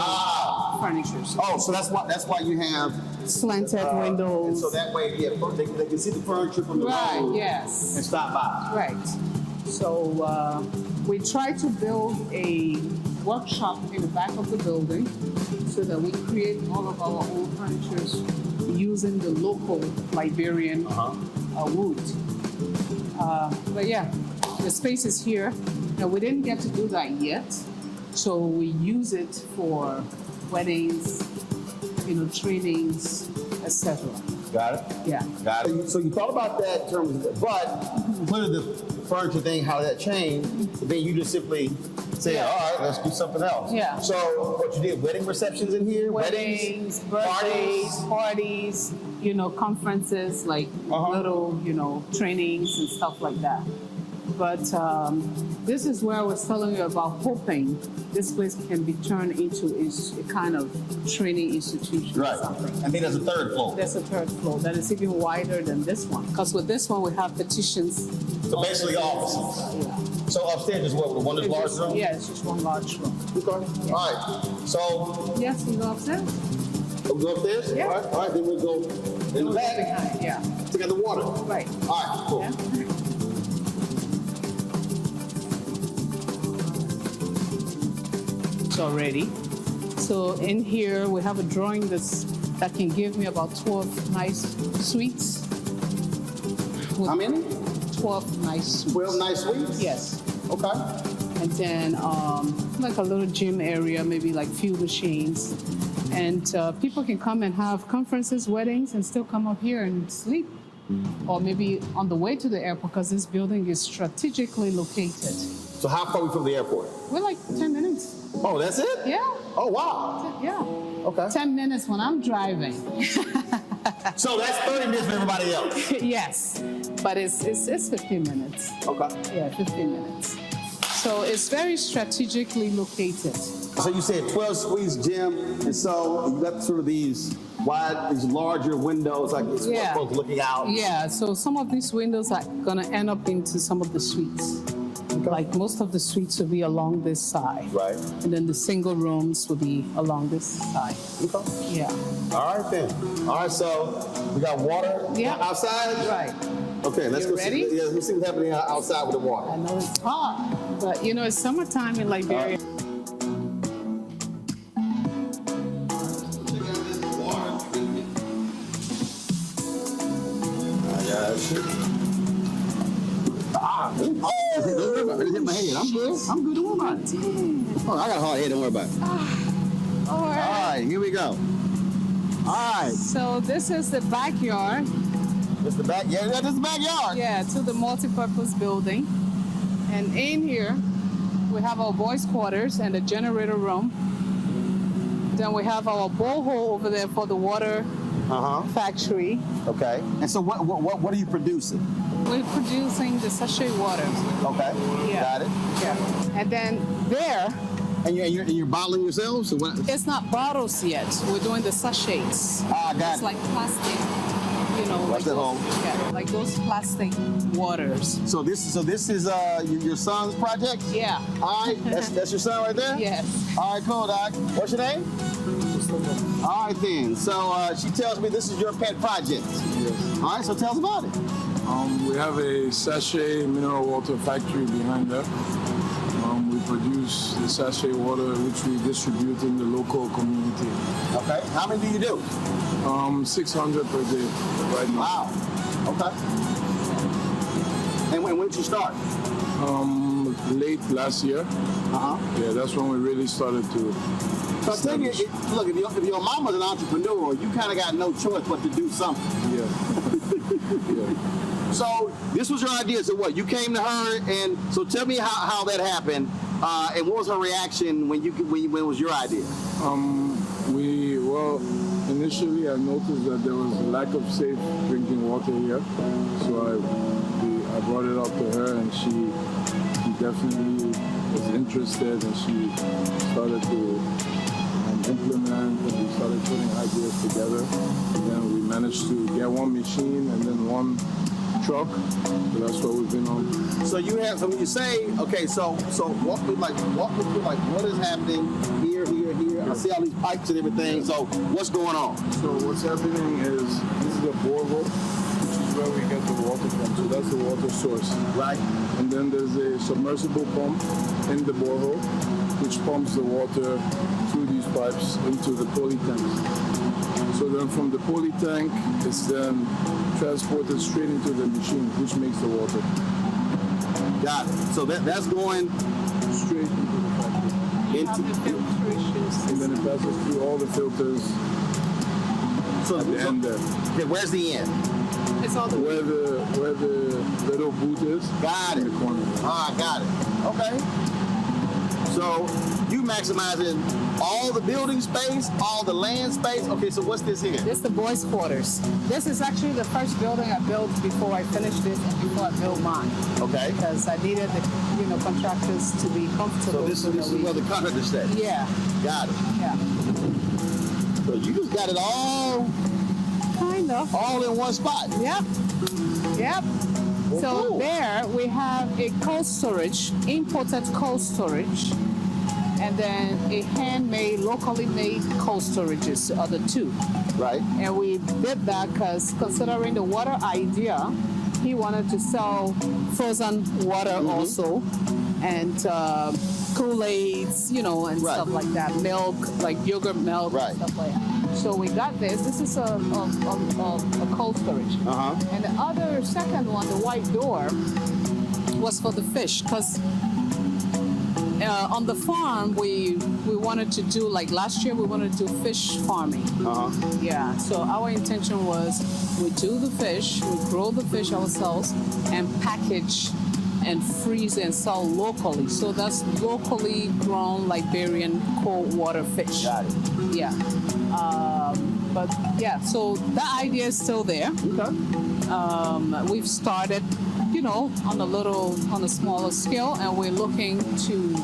furnitures. Oh, so that's why you have Slanted and windows. so that way, yeah, they can see the furniture from the Right, road yes. and stop by. Right. So we try to build a workshop in the back of the building so that we create all of our own furniture using the local Liberian wood. But yeah, the space is here. Now, we didn't get to do that yet, so we use it for weddings, trainings, etc. Got it? Yeah. Got it. So you thought about that in terms of, but clearly the furniture thing, how that changed, but then you just simply said, Yeah. all right, let's do something else. Yeah. So what you did, wedding receptions in here? Weddings, birthdays, parties, conferences, like little, trainings and stuff like that. But this is where I was telling you about hoping this place can be turned into a kind of training institution Right. or something. I think there's a third floor. There's a third floor that is even wider than this one. Because with this one, we have petitions. So basically offices. Yeah. So upstairs is what, one of those large rooms? Yeah, it's just one large room. Okay. All right. So Yes, we go upstairs. we'll go upstairs? Yeah. All right, then we'll go in the back Behind, yeah. to get the water. Right. All right, cool. Yeah. It's already. So in here we have a drawing that can give me about 12 nice suites. How many? 12 nice suites. 12 nice suites? Yes. Okay. And then like a little gym area, maybe like few machines. And people can come and have conferences, weddings, and still come up here and sleep. Or maybe on the way to the airport, because this building is strategically located. So how far are we from the airport? We're like 10 minutes. Oh, that's it? Yeah. Oh, wow. Yeah. Okay. 10 minutes when I'm driving. So that's 30 minutes for everybody else. Yes. But it's 15 minutes. Okay. Yeah, 15 minutes. So it's very strategically located. So you said 12 suites, gym, and so you got sort of these larger windows, like it's Yeah. folks looking out. Yeah, so some of these windows are gonna end up into some of the suites. Like most of the suites will be along this side. Right. And then the single rooms will be along this side. Okay. Yeah. All right then. All right, so we got water Yeah. outside. Right. Okay, let's You go ready? see. Yeah, let's see what's happening outside with the water. I know it's hot, but it's summertime in Liberia. Oh, don't worry about it. It hit my head. I'm good. I'm good. Don't worry about it. Oh, I got a hard head. Don't worry about it. All All right. right, here we go. All right. So this is the backyard. This the back. Yeah, this is the backyard. Yeah, to the multi-purpose building. And in here, we have our boys' quarters and the generator room. Then we have our borehole over there for the water factory. Okay. And so what are you producing? We're producing the sachet water. Okay. Yeah. Got it. Yeah. And then there, And you're bottling yourselves? Or what? it's not bottles yet. We're doing the sachets. Ah, got It's it. like plastic, like that those, hole? yeah, like those plastic waters. So this is your son's project? Yeah. All right. That's your son right there? Yes. All right, cool, Doc. What's your name? All right, then. So she tells me this is your pet project. Yes. All right, so tell us about it. We have a sachet mineral water factory behind there. We produce the sachet water which we distribute in the local community. Okay. How many do you do? 600 per day right now. Wow. Okay. And when did you start? Late last year. Yeah, that's when we really started to. So I tell you, look, if your mama's an entrepreneur, you kind of got no choice but to do something. Yeah. Yeah. So this was your idea. So what? You came to her, and so tell me how that happened, and what was her reaction when it was your idea? Initially I noticed that there was a lack of safe drinking water here, so I brought it up to her, and she definitely was interested, and she started to implement, and we started putting ideas together. And then we managed to get one machine and then one truck. So that's what we've been on. So you have, so when you say, okay, so walk me through what is happening here. I see all these pipes and everything. So what's going on? So what's happening is this is a borehole, which is where we get the water from. So that's the water source. Right. And then there's a submersible pump in the borehole, which pumps the water through these pipes into the poly tanks. So then from the poly tank, it's then transported straight into the machine, which makes the water. Got it. So that's going straight into the factory. into. And then it passes through all the filters So at the end there. okay, where's the end? It's all the way. Where the little booth is. Got in it. the corner. Ah, got it. Okay. So you maximizing all the building space, all the land space. Okay, so what's this here? This is the boys' quarters. This is actually the first building I built before I finished this and before I built mine. Okay. Because I needed the contractors to be comfortable. So this that is we- where the contractor stays. Yeah, Got it. yeah. So you just got it all Kind of. in one spot. Yep. Yep. Well, So cool. there we have a cold storage, imported cold storage, and then a handmade, locally made cold storages, the other two. Right. And we did that because considering the water idea, he wanted to sell frozen water also, and Kool-Aids, and Right. stuff like that, milk, like yogurt milk, Right. and stuff like that. So we got this. This is a cold storage. Uh-huh. And the other second one, the white door, was for the fish because on the farm we wanted to do, like last year we wanted to do fish farming. Uh-huh. Yeah, so our intention was we do the fish, we grow the fish ourselves and package and freeze and sell locally. So that's locally grown Liberian cold water fish. Got it. Yeah. But yeah, so that idea is still there. Okay. We've started, on a smaller scale, and we're looking to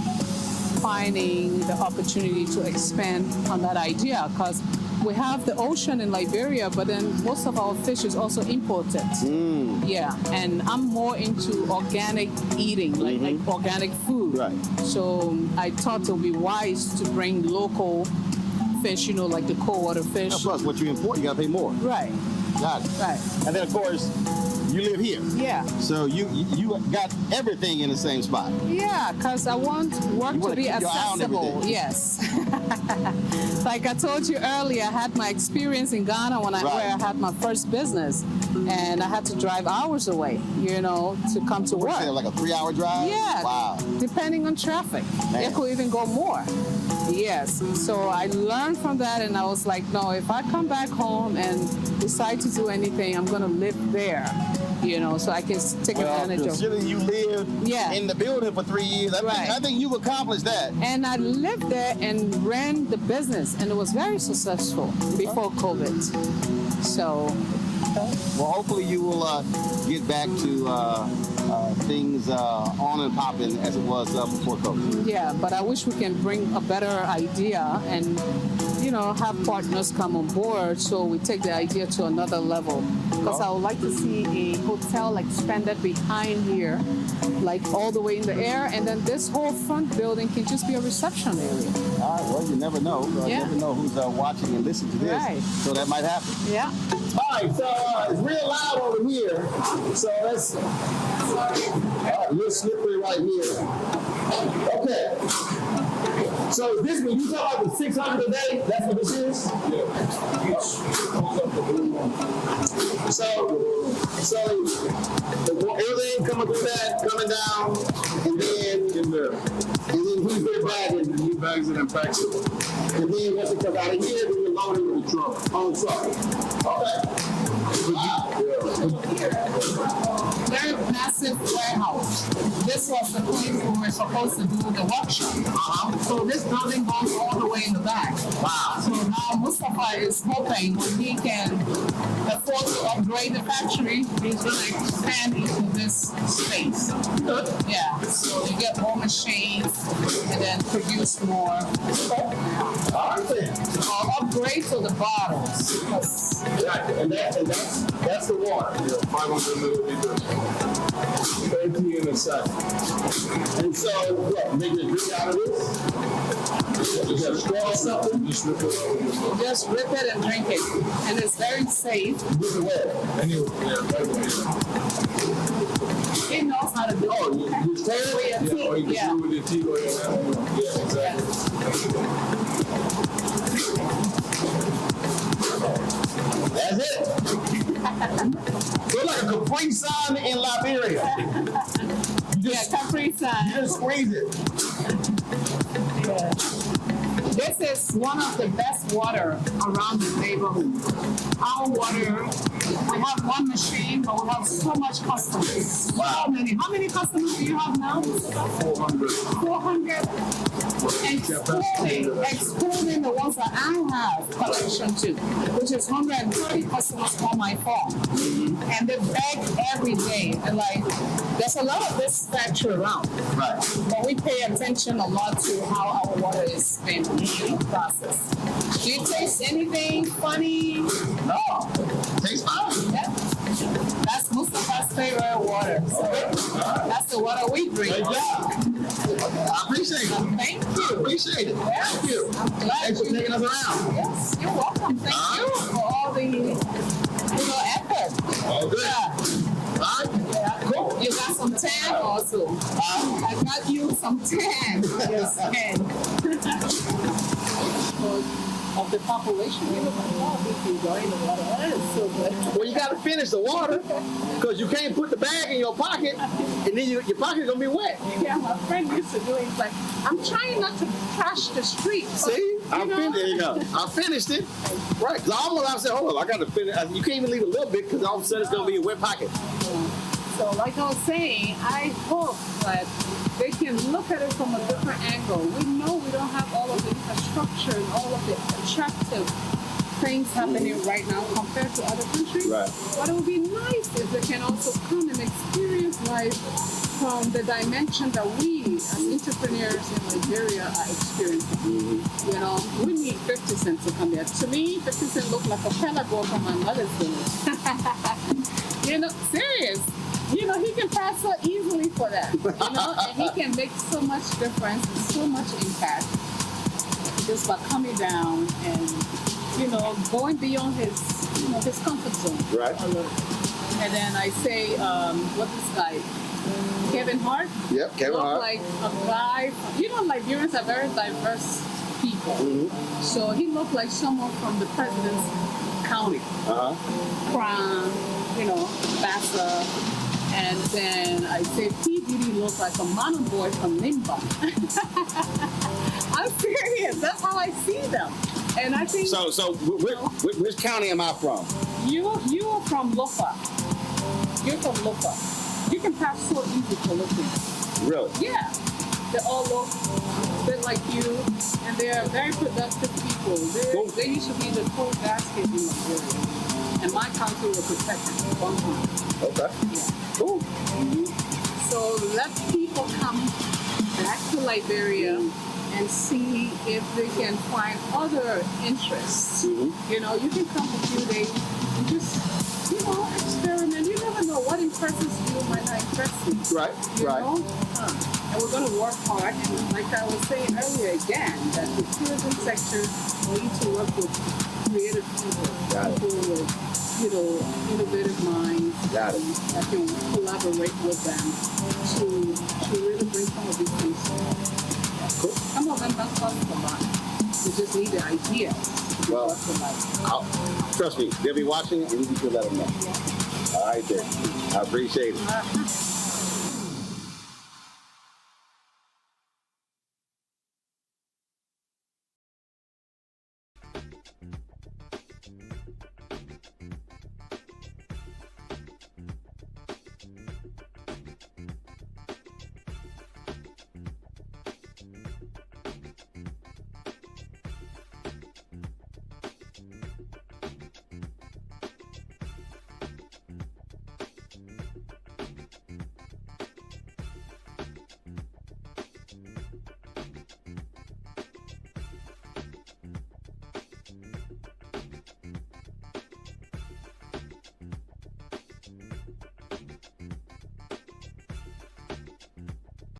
finding the opportunity to expand on that idea because we have the ocean in Liberia, but then most of our fish is also imported. Yeah, and I'm more into organic eating, like organic food. Right. So I thought it would be wise to bring local fish, like the cold water fish. Now, plus, what you import, you gotta pay more. Right, Got it. right. And then, of course, you live here. Yeah. So you got everything in the same spot. Yeah, because I want work You to wanna be keep your eye on accessible. everything. Yes. Like I told you earlier, I had my experience in Ghana where I had my first business, and I had to drive hours away, to come to What's work. that, like a 3-hour drive? Yeah. Wow. Depending on traffic. Man. It could even go more. Yes. So I learned from that, and I was like, no, if I come back home and decide to do anything, I'm going to live there, so I can take advantage of. Considering you lived Yeah. in the building for 3 years, I think you've accomplished that. And I lived there and ran the business, and it was very successful before COVID. So, Well, hopefully you will get back to things on and popping as it was before COVID. yeah, but I wish we can bring a better idea and, have partners come on board so we take the idea to another level. Because I would like to see a hotel expanded behind here, like all the way in the air, and then this whole front building can just be a reception area. All right, well, you never know. You Yeah. never know who's watching and listening to this. Right. So that might happen. Yeah. All right, so it's real loud over here. So let's, a little slippery right here. Okay. So this one, you talk about the 600 a day? That's what this is? So everything coming through that, coming down, and then who's their bag? And He bags it and packs it. then once it comes out of here, then you load it with the truck. On the truck. Okay. Wow. Very massive warehouse. This was the place where we were supposed to do the workshop. So this building goes all the way in the back. Wow. So now Mustafa is hoping when he can afford to upgrade the factory, he's going to expand into this space. Yeah. So you get more machines and then produce more. All right then. Or upgrade to the bottles. Right. And that's the water. 500 milliliters. 30 in a sack. And so, what, make a drink out of this? You got a straw or something? Just rip it out. Just rip it and drink it. And it's very safe. This is where? Anyway, right away. He knows how to do Oh, it. you stir it? Yeah, or you can Yeah. do it with your teeth or your Yeah, exactly. That's it. So like a Capri Sun in Liberia. You just just squeeze it. Yeah. This is one of the best water around the neighborhood. Our water, we have one machine, but we have so much customers. Wow. So many. How many customers do you have now? 400. 400. Excluding the ones that I have collection to, which is 130 customers on my phone. And they beg every day. And like, there's a lot of this factory around. Right. But we pay attention a lot to how our water is being processed. Do you taste anything funny? No. Tastes fine. Yeah. That's Mustafa's favorite water. So that's the water we drink. Great job. I appreciate it. Thank you. Appreciate it. Yes. Thank you. I'm glad Thanks for you. taking us around. Yes, you're welcome. Thank you for all the effort. All good. Yeah. All right. Yeah. Cool. You got some tan also. I got you some tan. Yes, of the population. You know, if you join the water, that is so good. Well, you got to finish the water because you can't put the bag in your pocket and then your pocket's going to be wet. Yeah, my friend used to do it. He's like, I'm trying not to trash the street. See? There you go. I finished it. Right. Because I said, hold on, I got to finish. You can't even leave a little bit because all of a sudden it's going to be a wet pocket. So like I was saying, I hope that they can look at it from a different angle. We know we don't have all of the infrastructure and all of the attractive things happening right now compared to other countries. Right. But it would be nice if they can also come and experience life from the dimension that we as entrepreneurs in Liberia are experiencing. You know, we need 50 Cent to come here. To me, 50 Cent looked like a fella boy from my mother's village. You know, serious. You know, he can pass so easily for that. You know, and he can make so much difference and so much impact just by coming down and, you know, going beyond his, you know, his comfort zone. Right. A little. And then I say, what's this guy? Kevin Hart? Yep, Kevin Hart. Like a guy, you know, Liberians are very diverse people. So he looked like someone from the president's county. Crown, you know, Bassa. And then I say P. Diddy looks like a mountain boy from Limba. I'm serious. That's how I see them. And I think... So which county am I from? You are from Lofa. You're from Lofa. You can pass so easy for looking. Really? Yeah. They all look a bit like you, and they are very productive people. They used to be the coal basket in Liberia. And my country was protected at one time. Okay. Yeah. Cool. So let people come back to Liberia and see if they can find other interests. You know, you can come a few days and just, you know, experiment. You never know what impresses you might not impress you. Right, you right. know? And we're going to work hard. And like I was saying earlier again, that the tourism sector need to work with creative people. Got it. People with, you know, innovative minds. Got it. That can collaborate with them to really bring some of these things. Cool. Some of them don't cost a lot. You just need the idea. Well, trust me, they'll be watching and you can let them know. All right, then. I appreciate it.